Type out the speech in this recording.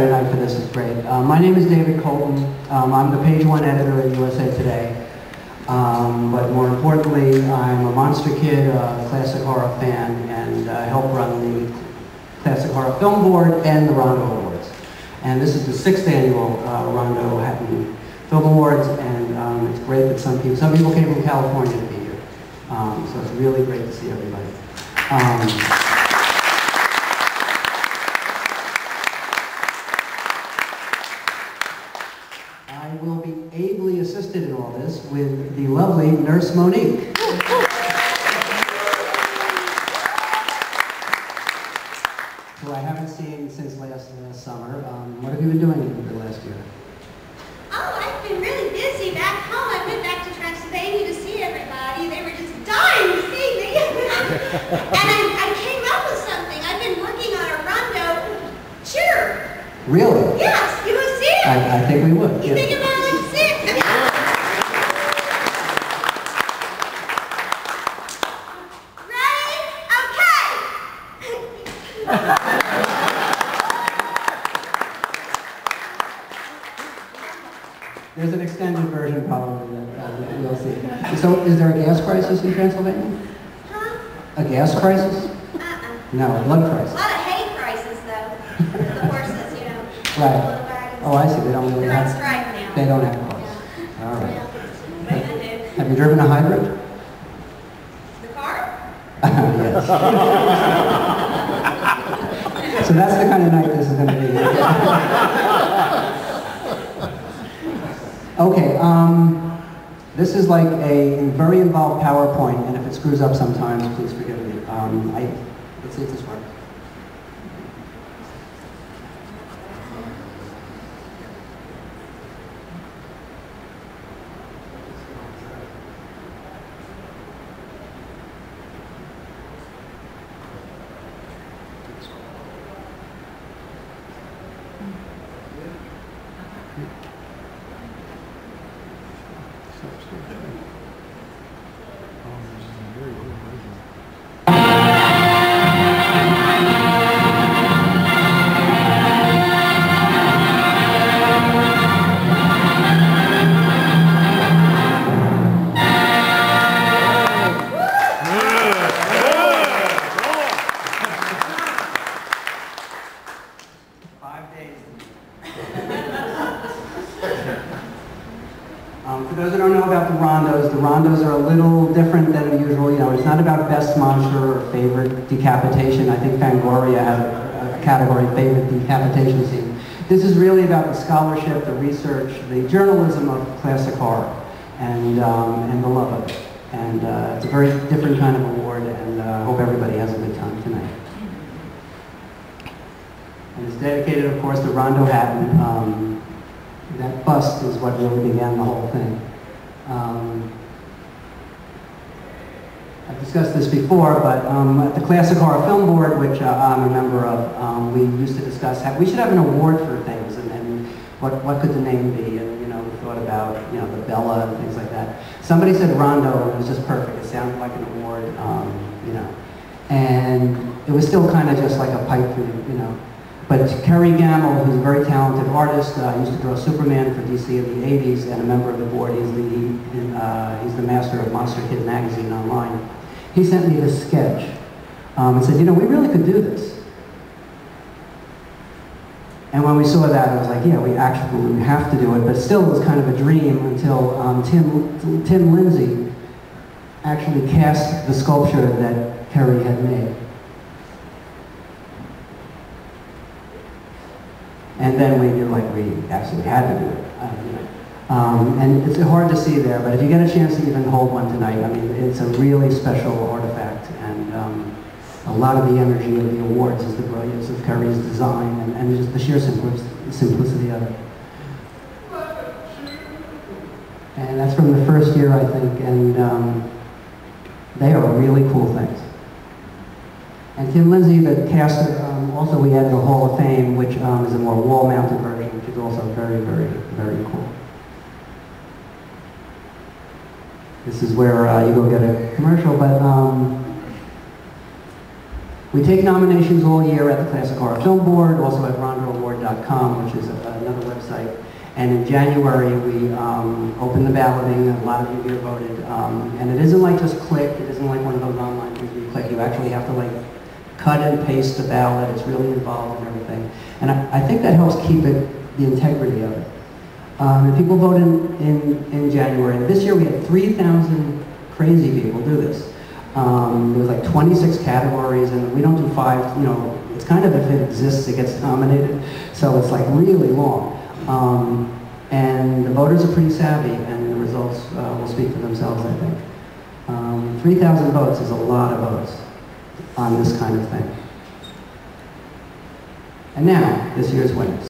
Tonight for this is great. My name is David Colton. I'm the page one editor at USA Today. But more importantly, I'm a monster kid, a classic horror fan, and I help run the Classic Horror Film Board and the Rondo Awards. And this is the 6th annual Rondo Hatton Film Awards, and it's great that some people came from California to be here. So it's really great to see everybody. I will be ably assisted in all this with the lovely Nurse Moan-Eek. Who I haven't seen since last summer. What have you been doing for the last year? Oh, I've been really busy back home. I went back to Transylvania to see everybody. They were just dying to see me. And I came up with something. I've been working on a Rondo cheer. Really? Yes, you will see it. I think we would. You think about it, sick. Ready? Okay. There's an extended version probably that we'll see. So is there a gas crisis in Transylvania? Huh? A gas crisis? No, a blood crisis. A lot of hay crisis, though. For the horses, you know. Right. Oh, I see. They don't really They're on have. strike now. They don't have cars. Yeah. All right. Yeah. I do. Have you driven a hybrid? The car? Yes. So that's the kind of night this is going to be. Okay. This is like a very involved PowerPoint, and if it screws up sometimes, please forgive me. Let's see if this works. For those that don't know about the Rondos are a little different than the usual. You know, it's not about best monster or favorite decapitation. I think Fangoria had a category, favorite decapitation scene. This is really about the scholarship, the research, the journalism of classic horror, and the love of it. And it's a very different kind of award, and I hope everybody has a good time tonight. And it's dedicated, of course, to Rondo Hatton. That bust is what really began the whole thing. I've discussed this before, but at the Classic Horror Film Board, which I'm a member of, we used to discuss, we should have an award for things, and what could the name be, and we thought about, the Bella and things like that. Somebody said Rondo, and it was just perfect. It sounded like an award, and it was still kind of just like a pipe dream, But Kerry Gamble, who's a very talented artist, used to draw Superman for DC in the 80s, and a member of the board. He's the master of Monster Kid magazine online. He sent me this sketch and said, we really could do this. And when we saw that, I was like, yeah, we have to do it. But still, it was kind of a dream until Tim Lindsay actually cast the sculpture that Kerry had made. And then we absolutely had to do it. And it's hard to see there, but if you get a chance to even hold one tonight, it's a really special artifact, and a lot of the energy of the awards is the brilliance of Kerry's design and just the sheer simplicity of it. And that's from the first year, I think, and they are really cool things. And Tim Lindsay, the caster, also we added a Hall of Fame, which is a more wall-mounted version, which is also very, very, very cool. This is where you go get a commercial, but We take nominations all year at the Classic Horror Film Board, also at rondoaward.com, which is another website. And in January, we open the balloting. A lot of you here voted. And it isn't like just click. It isn't like one of those online things where you click. You actually have to like cut and paste the ballot. It's really involved and everything. And I think that helps keep the integrity of it. And people vote in January. This year we had 3,000 crazy people do this. There was like 26 categories, and we don't do 5, you know, it's kind of if it exists, it gets nominated. So it's like really long. And the voters are pretty savvy, and the results will speak for themselves, I think. 3,000 votes is a lot of votes on this kind of thing. And now, this year's winners.